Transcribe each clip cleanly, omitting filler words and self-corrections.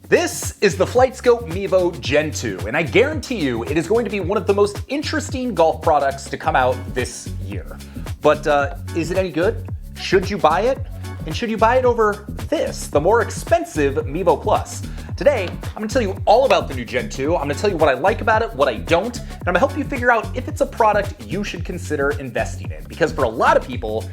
This is the FlightScope Mevo Gen 2, and I guarantee you it is going to be one of the most interesting golf products to come out this year. But is it any good? Should you buy it? And should you buy it over this, the more expensive Mevo Plus? Today, I'm gonna tell you all about the new Gen 2. I'm gonna tell you what I like about it, what I don't, and I'm gonna help you figure out if it's a product you should consider investing in. Because for a lot of people,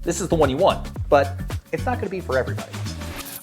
this is the one you want, but it's not gonna be for everybody.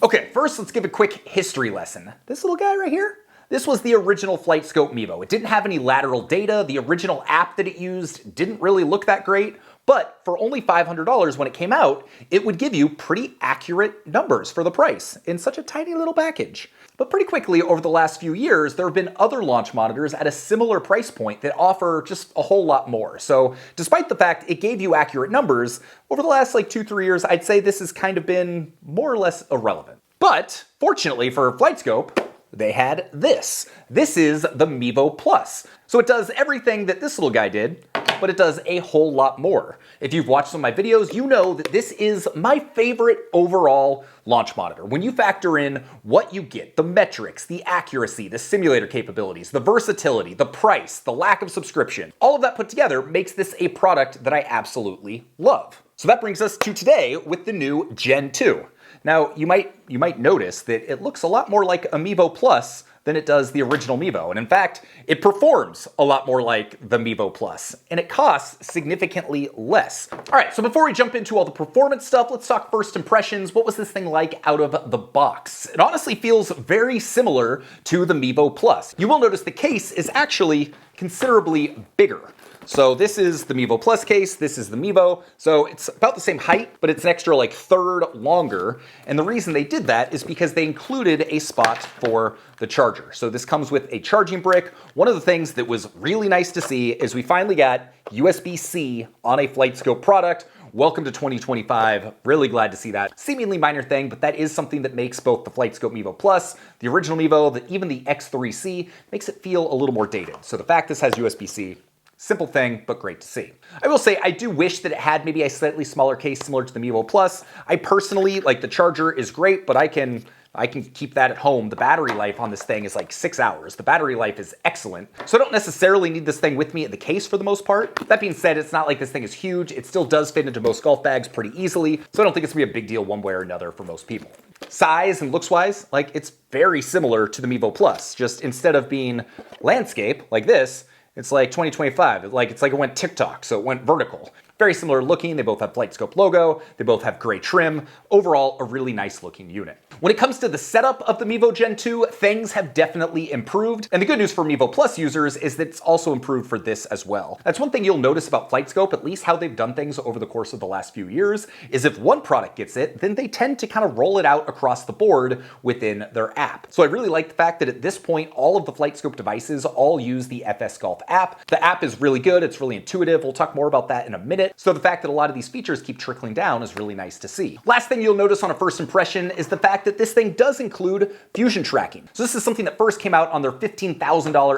Okay, first let's give a quick history lesson. This little guy right here, this was the original FlightScope Mevo. It didn't have any lateral data. The original app that it used didn't really look that great, but for only $500 when it came out, it would give you pretty accurate numbers for the price in such a tiny little package. But pretty quickly over the last few years, there have been other launch monitors at a similar price point that offer just a whole lot more. So despite the fact it gave you accurate numbers, over the last 2-3 years, I'd say this has kind of been more or less irrelevant. But fortunately for FlightScope, they had this. This is the Mevo Plus. So it does everything that this little guy did, but it does a whole lot more. If you've watched some of my videos, you know that this is my favorite overall launch monitor. When you factor in what you get, the metrics, the accuracy, the simulator capabilities, the versatility, the price, the lack of subscription, all of that put together makes this a product that I absolutely love. So that brings us to today with the new Gen 2. Now, you might notice that it looks a lot more like a Mevo Plus than it does the original Mevo. And in fact, it performs a lot more like the Mevo Plus, and it costs significantly less. All right, so before we jump into all the performance stuff, let's talk first impressions. What was this thing like out of the box? It honestly feels very similar to the Mevo Plus. You will notice the case is actually considerably bigger. So this is the Mevo Plus case, this is the Mevo. So it's about the same height, but it's an extra third longer. And the reason they did that is because they included a spot for the charger. So this comes with a charging brick. One of the things that was really nice to see is we finally got USB-C on a FlightScope product. Welcome to 2025. Really glad to see that. Seemingly minor thing, but that is something that makes both the FlightScope Mevo Plus, the original Mevo, even the X3C, makes it feel a little more dated. So the fact this has USB-C, simple thing, but great to see. I will say, I do wish that it had maybe a slightly smaller case similar to the Mevo Plus. I personally, the charger is great, but I can keep that at home. The battery life on this thing is 6 hours. The battery life is excellent. So I don't necessarily need this thing with me in the case for the most part. That being said, it's not like this thing is huge. It still does fit into most golf bags pretty easily. So I don't think it's gonna be a big deal one way or another for most people. Size and looks-wise, it's very similar to the Mevo Plus. Just instead of being landscape like this, it's 2025. It's like it went TikTok, so it went vertical. Very similar looking. They both have FlightScope logo. They both have gray trim. Overall, a really nice looking unit. When it comes to the setup of the Mevo Gen 2, things have definitely improved. And the good news for Mevo Plus users is that it's also improved for this as well. That's one thing you'll notice about FlightScope, at least how they've done things over the course of the last few years, is if one product gets it, then they tend to kind of roll it out across the board within their app. So I really like the fact that at this point, all of the FlightScope devices all use the FS Golf app. The app is really good. It's really intuitive. We'll talk more about that in a minute. So the fact that a lot of these features keep trickling down is really nice to see. Last thing you'll notice on a first impression is the fact that this thing does include fusion tracking. So this is something that first came out on their $15,000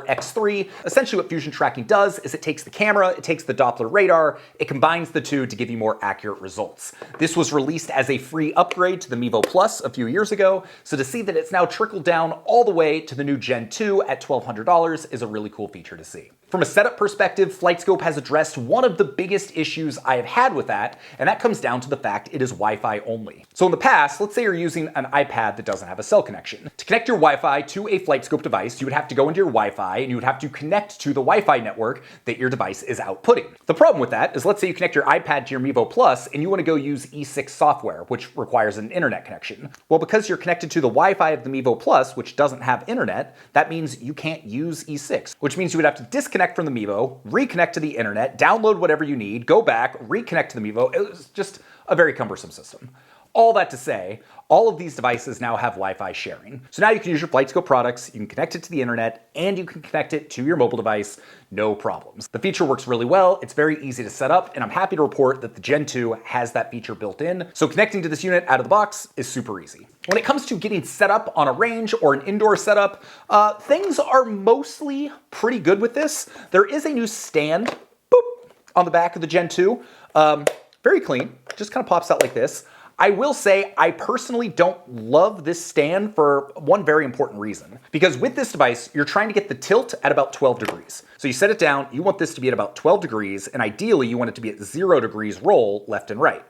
X3. Essentially what fusion tracking does is it takes the camera, it takes the Doppler radar, it combines the two to give you more accurate results. This was released as a free upgrade to the Mevo Plus a few years ago. So to see that it's now trickled down all the way to the new Gen 2 at $1,200 is a really cool feature to see. From a setup perspective, FlightScope has addressed one of the biggest issues I have had with that, and that comes down to the fact it is Wi-Fi only. So in the past, let's say you're using an iPad that doesn't have a cell connection. To connect your Wi-Fi to a FlightScope device, you would have to go into your Wi-Fi and you would have to connect to the Wi-Fi network that your device is outputting. The problem with that is, let's say you connect your iPad to your Mevo Plus and you want to go use E6 software, which requires an internet connection. Well, because you're connected to the Wi-Fi of the Mevo Plus, which doesn't have internet, that means you can't use E6, which means you would have to disconnect from the Mevo, reconnect to the internet, download whatever you need, go back, reconnect to the Mevo. It was just a very cumbersome system. All that to say, all of these devices now have Wi-Fi sharing. So now you can use your FlightScope products, you can connect it to the internet, and you can connect it to your mobile device, no problems. The feature works really well, it's very easy to set up, and I'm happy to report that the Gen 2 has that feature built in. So connecting to this unit out of the box is super easy. When it comes to getting set up on a range or an indoor setup, things are mostly pretty good with this. There is a new stand, boop, on the back of the Gen 2. Very clean, just kind of pops out like this. I will say I personally don't love this stand for one very important reason. Because with this device, you're trying to get the tilt at about 12 degrees. So you set it down, you want this to be at about 12 degrees, and ideally you want it to be at 0 degrees roll left and right.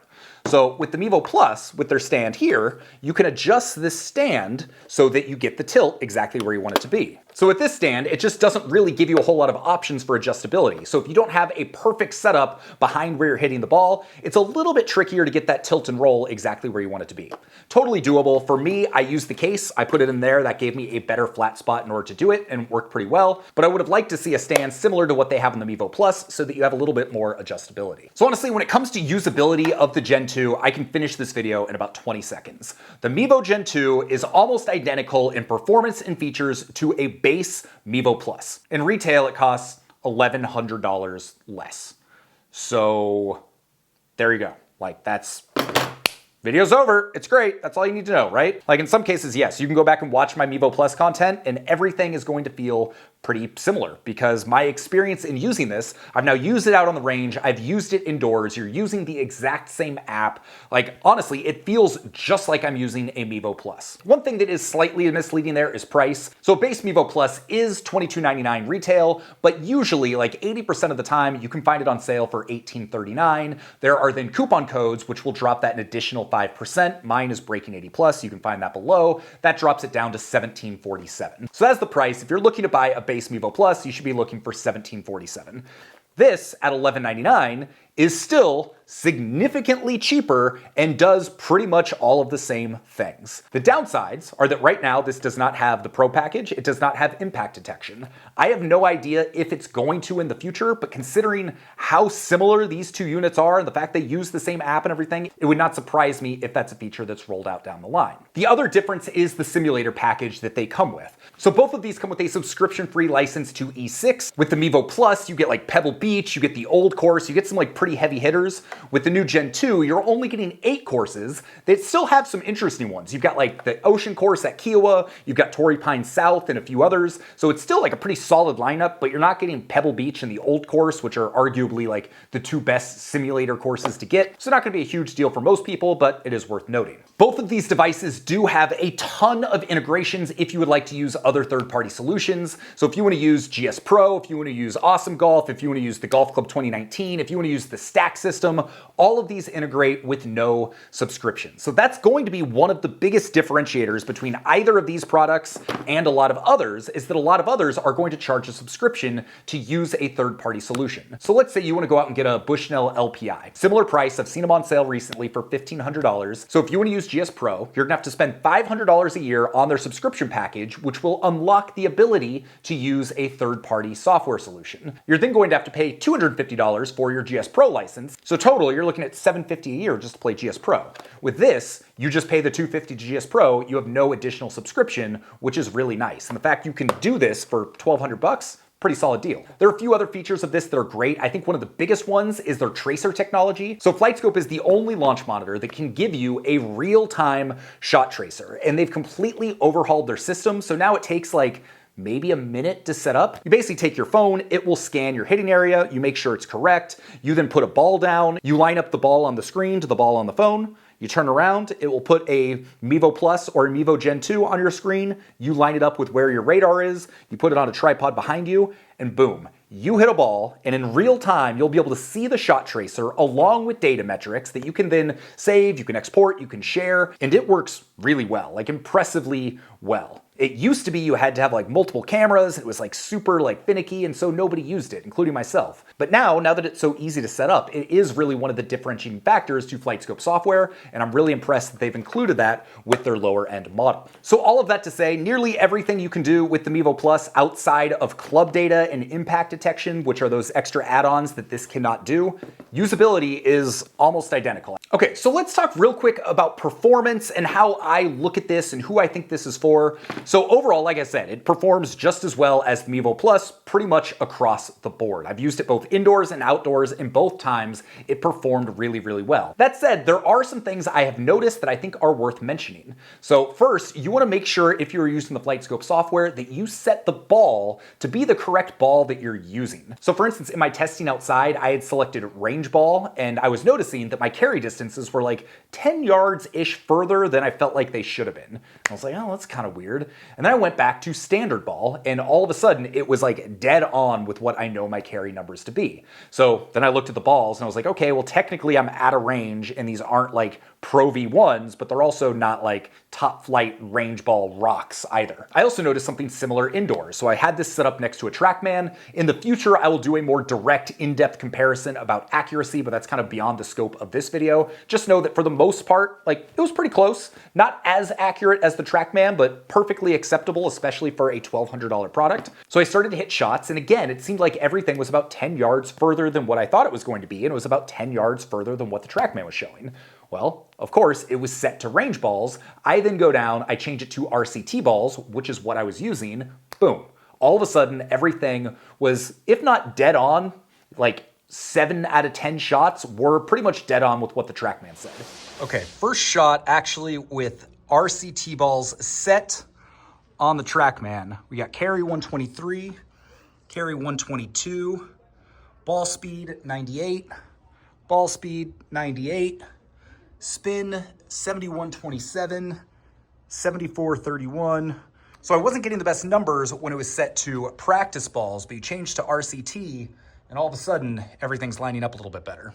So with the Mevo Plus, with their stand here, you can adjust this stand so that you get the tilt exactly where you want it to be. So with this stand, it just doesn't really give you a whole lot of options for adjustability. So if you don't have a perfect setup behind where you're hitting the ball, it's a little bit trickier to get that tilt and roll exactly where you want it to be. Totally doable. For me, I used the case, I put it in there, that gave me a better flat spot in order to do it and it worked pretty well. But I would have liked to see a stand similar to what they have in the Mevo Plus so that you have a little bit more adjustability. So honestly, when it comes to usability of the Gen 2, I can finish this video in about 20 seconds. The Mevo Gen 2 is almost identical in performance and features to a base Mevo Plus. In retail, it costs $1,100 less. So there you go. Like that's... Video's over. It's great. That's all you need to know, right? Like in some cases, yes, you can go back and watch my Mevo Plus content and everything is going to feel pretty similar because my experience in using this, I've now used it out on the range, I've used it indoors, you're using the exact same app. Like honestly, it feels just like I'm using a Mevo Plus. One thing that is slightly misleading there is price. So base Mevo Plus is $22.99 retail, but usually like 80% of the time you can find it on sale for $18.39. There are then coupon codes which will drop that an additional 5%. Mine is Breaking 80 Plus, you can find that below. That drops it down to $17.47. So that's the price. If you're looking to buy a base Mevo Plus, you should be looking for $17.47. This at $11.99 is still significantly cheaper and does pretty much all of the same things. The downsides are that right now this does not have the Pro package, it does not have impact detection. I have no idea if it's going to in the future, but considering how similar these two units are and the fact they use the same app and everything, it would not surprise me if that's a feature that's rolled out down the line. The other difference is the simulator package that they come with. So both of these come with a subscription-free license to E6. With the Mevo Plus, you get like Pebble Beach, you get the old course, you get some like pretty heavy hitters. With the new Gen 2, you're only getting 8 courses that still have some interesting ones. You've got like the Ocean course at Kiowa, you've got Torrey Pines South and a few others. So it's still like a pretty solid lineup, but you're not getting Pebble Beach and the old course, which are arguably like the two best simulator courses to get. So not gonna be a huge deal for most people, but it is worth noting. Both of these devices do have a ton of integrations if you would like to use other third-party solutions. So if you want to use GS Pro, if you want to use Awesome Golf, if you want to use the Golf Club 2019, if you want to use the Stack system, all of these integrate with no subscription. So that's going to be one of the biggest differentiators between either of these products and a lot of others, is that a lot of others are going to charge a subscription to use a third-party solution. So let's say you want to go out and get a Bushnell LPI. Similar price, I've seen them on sale recently for $1,500. So if you want to use GS Pro, you're gonna have to spend $500 a year on their subscription package, which will unlock the ability to use a third-party software solution. You're then going to have to pay $250 for your GS Pro license. So total, you're looking at $750 a year just to play GS Pro. With this, you just pay the $250 to GS Pro, you have no additional subscription, which is really nice. And the fact you can do this for $1,200, pretty solid deal. There are a few other features of this that are great. I think one of the biggest ones is their tracer technology. So FlightScope is the only launch monitor that can give you a real-time shot tracer, and they've completely overhauled their system. So now it takes like maybe a minute to set up. You basically take your phone, it will scan your hitting area, you make sure it's correct, you then put a ball down, you line up the ball on the screen to the ball on the phone, you turn around, it will put a Mevo Plus or a Mevo Gen 2 on your screen, you line it up with where your radar is, you put it on a tripod behind you, and boom, you hit a ball, and in real time, you'll be able to see the shot tracer along with data metrics that you can then save, you can export, you can share, and it works really well, like impressively well. It used to be you had to have like multiple cameras, it was like super like finicky, and so nobody used it, including myself. But now that it's so easy to set up, it is really one of the differentiating factors to FlightScope software, and I'm really impressed that they've included that with their lower end model. So all of that to say, nearly everything you can do with the Mevo Plus outside of club data and impact detection, which are those extra add-ons that this cannot do, usability is almost identical. Okay, so let's talk real quick about performance and how I look at this and who I think this is for. So overall, like I said, it performs just as well as the Mevo Plus pretty much across the board. I've used it both indoors and outdoors, and both times it performed really, really well. That said, there are some things I have noticed that I think are worth mentioning. So first, you want to make sure if you're using the FlightScope software that you set the ball to be the correct ball that you're using. So for instance, in my testing outside, I had selected range ball, and I was noticing that my carry distances were like 10 yards-ish further than I felt like they should have been. I was like, oh, that's kind of weird. And then I went back to standard ball, and all of a sudden it was like dead on with what I know my carry numbers to be. So then I looked at the balls and I was like, okay, well technically I'm at a range and these aren't like Pro V1s, but they're also not like top flight range ball rocks either. I also noticed something similar indoors. So I had this set up next to a Trackman. In the future, I will do a more direct, in-depth comparison about accuracy, but that's kind of beyond the scope of this video. Just know that for the most part, like it was pretty close. Not as accurate as the Trackman, but perfectly acceptable, especially for a $1,200 product. So I started to hit shots, and again, it seemed like everything was about 10 yards further than what I thought it was going to be, and it was about 10 yards further than what the Trackman was showing. Well, of course, it was set to range balls. I then go down, I change it to RCT balls, which is what I was using. Boom. All of a sudden, everything was, if not dead on, like 7 out of 10 shots were pretty much dead on with what the Trackman said. Okay, first shot actually with RCT balls set on the Trackman. We got carry 123, carry 122, ball speed 98, ball speed 98, spin 7127, 7431. So I wasn't getting the best numbers when it was set to practice balls, but you change to RCT and all of a sudden everything's lining up a little bit better.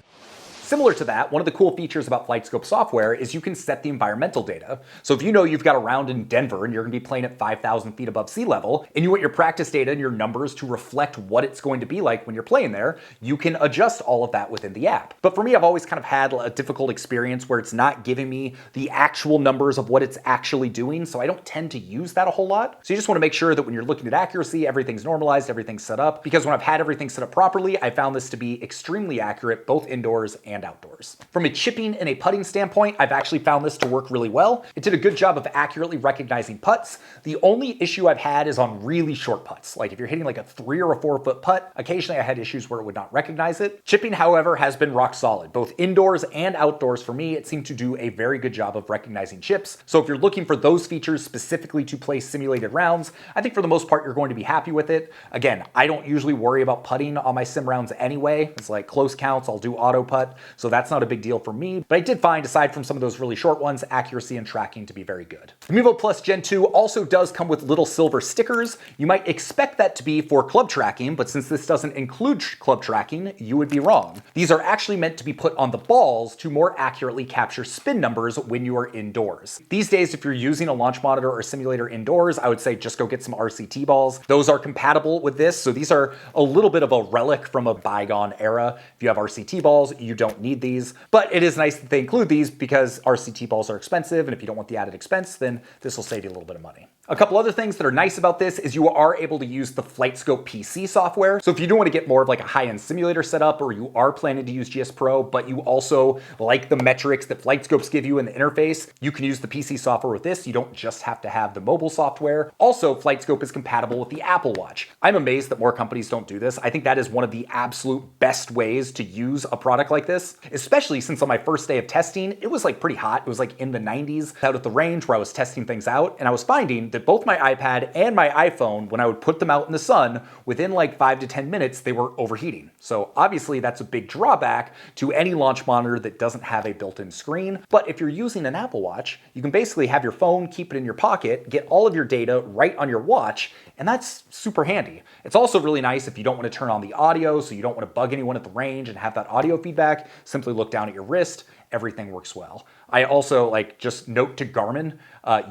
Similar to that, one of the cool features about FlightScope software is you can set the environmental data. So if you know you've got a round in Denver and you're gonna be playing at 5,000 feet above sea level, and you want your practice data and your numbers to reflect what it's going to be like when you're playing there, you can adjust all of that within the app. But for me, I've always kind of had a difficult experience where it's not giving me the actual numbers of what it's actually doing, so I don't tend to use that a whole lot. So you just wanna make sure that when you're looking at accuracy, everything's normalized, everything's set up, because when I've had everything set up properly, I found this to be extremely accurate, both indoors and outdoors. From a chipping and a putting standpoint, I've actually found this to work really well. It did a good job of accurately recognizing putts. The only issue I've had is on really short putts. Like if you're hitting like a 3 or a 4 foot putt, occasionally I had issues where it would not recognize it. Chipping, however, has been rock solid. Both indoors and outdoors for me, it seemed to do a very good job of recognizing chips. So if you're looking for those features specifically to play simulated rounds, I think for the most part, you're going to be happy with it. Again, I don't usually worry about putting on my sim rounds anyway. It's like close counts, I'll do auto putt. So that's not a big deal for me, but I did find, aside from some of those really short ones, accuracy and tracking to be very good. The Mevo Plus Gen 2 also does come with little silver stickers. You might expect that to be for club tracking, but since this doesn't include club tracking, you would be wrong. These are actually meant to be put on the balls to more accurately capture spin numbers when you are indoors. These days, if you're using a launch monitor or simulator indoors, I would say just go get some RCT balls. Those are compatible with this, so these are a little bit of a relic from a bygone era. If you have RCT balls, you don't need these. But it is nice that they include these because RCT balls are expensive, and if you don't want the added expense, then this will save you a little bit of money. A couple other things that are nice about this is you are able to use the FlightScope PC software. So if you do want to get more of like a high-end simulator setup, or you are planning to use GS Pro, but you also like the metrics that FlightScopes give you in the interface, you can use the PC software with this. You don't just have to have the mobile software. Also, FlightScope is compatible with the Apple Watch. I'm amazed that more companies don't do this. I think that is one of the absolute best ways to use a product like this, especially since on my first day of testing, it was like pretty hot. It was like in the 90s out at the range where I was testing things out, and I was finding that both my iPad and my iPhone, when I would put them out in the sun, within like 5 to 10 minutes, they were overheating. So obviously that's a big drawback to any launch monitor that doesn't have a built-in screen. But if you're using an Apple Watch, you can basically have your phone, keep it in your pocket, get all of your data right on your watch, and that's super handy. It's also really nice if you don't want to turn on the audio, so you don't want to bug anyone at the range and have that audio feedback. Simply look down at your wrist. Everything works well. I also just note to Garmin,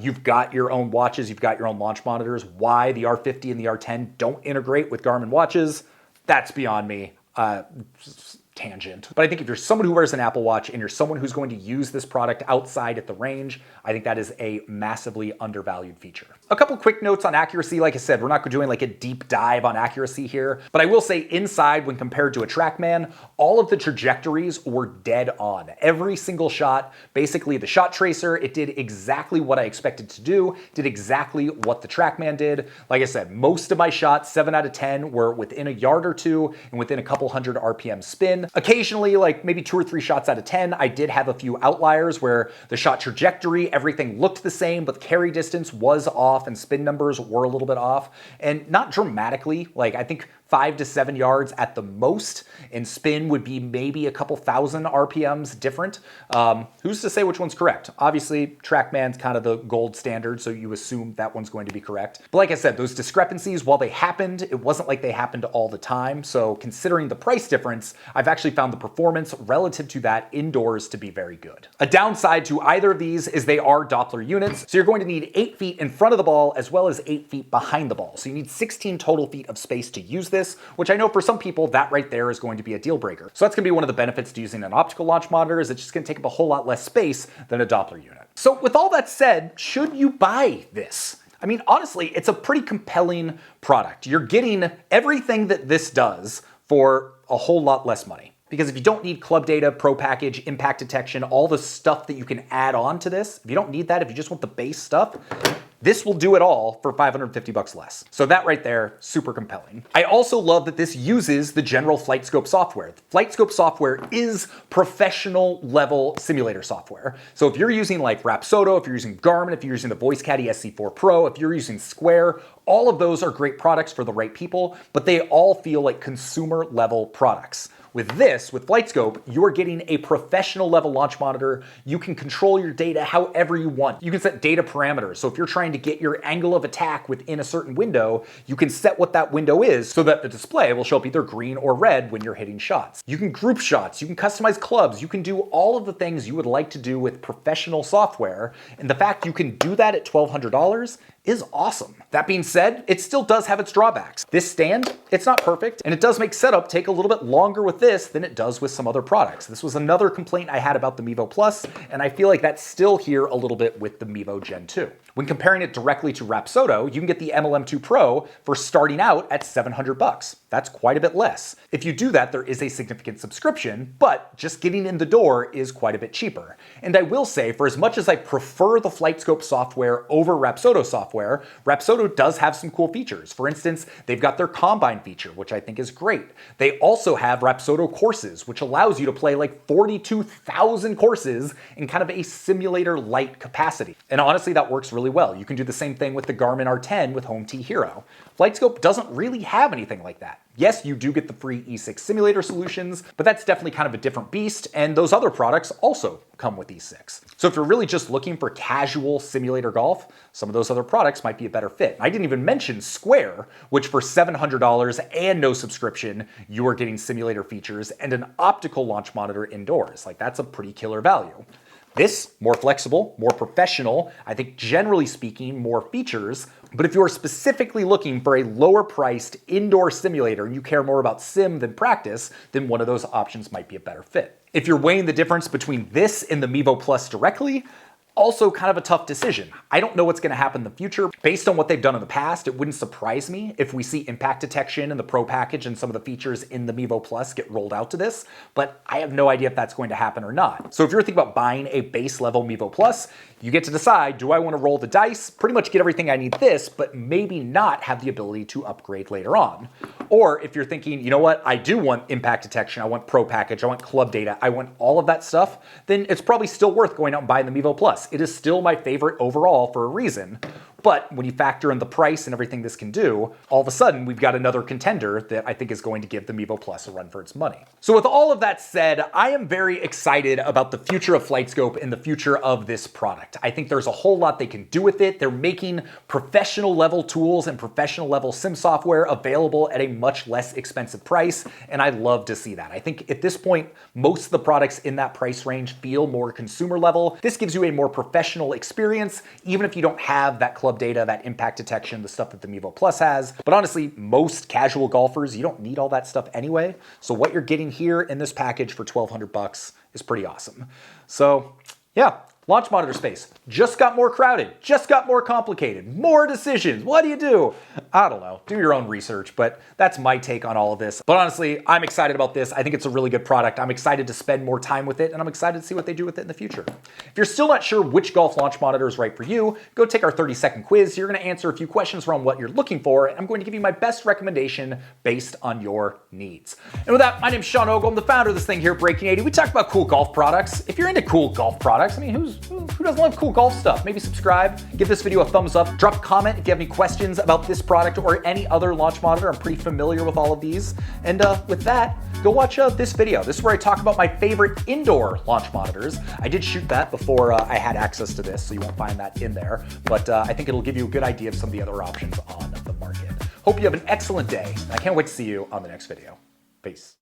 you've got your own watches, you've got your own launch monitors. Why the R50 and the R10 don't integrate with Garmin watches, that's beyond me. tangent. But I think if you're someone who wears an Apple Watch and you're someone who's going to use this product outside at the range, I think that is a massively undervalued feature. A couple quick notes on accuracy. Like I said, we're not doing like a deep dive on accuracy here, but I will say inside, when compared to a Trackman, all of the trajectories were dead on. Every single shot, basically the shot tracer, it did exactly what I expected to do, did exactly what the Trackman did. Like I said, most of my shots, 7 out of 10, were within a yard or two and within a couple hundred RPM spin. Occasionally, like maybe 2 or 3 shots out of 10, I did have a few outliers where the shot trajectory, everything looked the same, but the carry distance was off and spin numbers were a little bit off, and not dramatically. Like I think 5 to 7 yards at the most, and spin would be maybe a couple thousand RPMs different. Who's to say which one's correct? Obviously, Trackman's kind of the gold standard, so you assume that one's going to be correct. But like I said, those discrepancies, while they happened, it wasn't like they happened all the time. So considering the price difference, I've actually found the performance relative to that indoors to be very good. A downside to either of these is they are Doppler units, so you're going to need 8 feet in front of the ball as well as 8 feet behind the ball. So you need 16 total feet of space to use this, which I know for some people, that right there is going to be a deal breaker. So that's gonna be one of the benefits to using an optical launch monitor, is it's just gonna take up a whole lot less space than a Doppler unit. So with all that said, should you buy this? I mean, honestly, it's a pretty compelling product. You're getting everything that this does for a whole lot less money. Because if you don't need club data, pro package, impact detection, all the stuff that you can add on to this, if you don't need that, if you just want the base stuff, this will do it all for $550 less. So that right there, super compelling. I also love that this uses the general FlightScope software. FlightScope software is professional level simulator software. So if you're using like Rapsodo, if you're using Garmin, if you're using the Voice Caddy SC4 Pro, if you're using Square, all of those are great products for the right people, but they all feel like consumer level products. With this, with FlightScope, you're getting a professional level launch monitor. You can control your data however you want. You can set data parameters. So if you're trying to get your angle of attack within a certain window, you can set what that window is so that the display will show up either green or red when you're hitting shots. You can group shots, you can customize clubs, you can do all of the things you would like to do with professional software. And the fact you can do that at $1,200 is awesome. That being said, it still does have its drawbacks. This stand, it's not perfect, and it does make setup take a little bit longer with this than it does with some other products. This was another complaint I had about the Mevo Plus, and I feel like that's still here a little bit with the Mevo Gen 2. When comparing it directly to Rapsodo, you can get the MLM2 Pro for starting out at $700. That's quite a bit less. If you do that, there is a significant subscription, but just getting in the door is quite a bit cheaper. And I will say, for as much as I prefer the FlightScope software over Rapsodo software, Rapsodo does have some cool features. For instance, they've got their Combine feature, which I think is great. They also have Rapsodo courses, which allows you to play like 42,000 courses in kind of a simulator-light capacity. And honestly, that works really well. You can do the same thing with the Garmin R10 with Home T Hero. FlightScope doesn't really have anything like that. Yes, you do get the free E6 simulator solutions, but that's definitely kind of a different beast, and those other products also come with E6. So if you're really just looking for casual simulator golf, some of those other products might be a better fit. I didn't even mention Square, which for $700 and no subscription, you are getting simulator features and an optical launch monitor indoors. Like, that's a pretty killer value. This, more flexible, more professional, I think generally speaking, more features. But if you're specifically looking for a lower priced indoor simulator and you care more about sim than practice, then one of those options might be a better fit. If you're weighing the difference between this and the Mevo Plus directly, also kind of a tough decision. I don't know what's going to happen in the future. Based on what they've done in the past, it wouldn't surprise me if we see impact detection and the Pro package and some of the features in the Mevo Plus get rolled out to this, but I have no idea if that's going to happen or not. So if you're thinking about buying a base level Mevo Plus, you get to decide, do I want to roll the dice, pretty much get everything I need this, but maybe not have the ability to upgrade later on? Or if you're thinking, you know what, I do want impact detection, I want Pro package, I want club data, I want all of that stuff, then it's probably still worth going out and buying the Mevo Plus. It is still my favorite overall for a reason. But when you factor in the price and everything this can do, all of a sudden we've got another contender that I think is going to give the Mevo Plus a run for its money. So with all of that said, I am very excited about the future of FlightScope and the future of this product. I think there's a whole lot they can do with it. They're making professional level tools and professional level sim software available at a much less expensive price, and I love to see that. I think at this point, most of the products in that price range feel more consumer level. This gives you a more professional experience, even if you don't have that club club data, that impact detection, the stuff that the Mevo Plus has. But honestly, most casual golfers, you don't need all that stuff anyway. So what you're getting here in this package for $1,200 is pretty awesome. So yeah, launch monitor space just got more crowded, just got more complicated, more decisions. What do you do? I don't know. Do your own research, but that's my take on all of this. But honestly, I'm excited about this. I think it's a really good product. I'm excited to spend more time with it, and I'm excited to see what they do with it in the future. If you're still not sure which golf launch monitor is right for you, go take our 30-second quiz. You're going to answer a few questions around what you're looking for, and I'm going to give you my best recommendation based on your needs. And with that, my name's Sean Ogle. I'm the founder of this thing here at Breaking 80. We talk about cool golf products. If you're into cool golf products, I mean, who doesn't love cool golf stuff? Maybe subscribe, give this video a thumbs up, drop a comment if you have any questions about this product or any other launch monitor. I'm pretty familiar with all of these. And with that, go watch this video. This is where I talk about my favorite indoor launch monitors. I did shoot that before I had access to this, so you won't find that in there. But I think it'll give you a good idea of some of the other options on the market. Hope you have an excellent day. I can't wait to see you on the next video. Peace.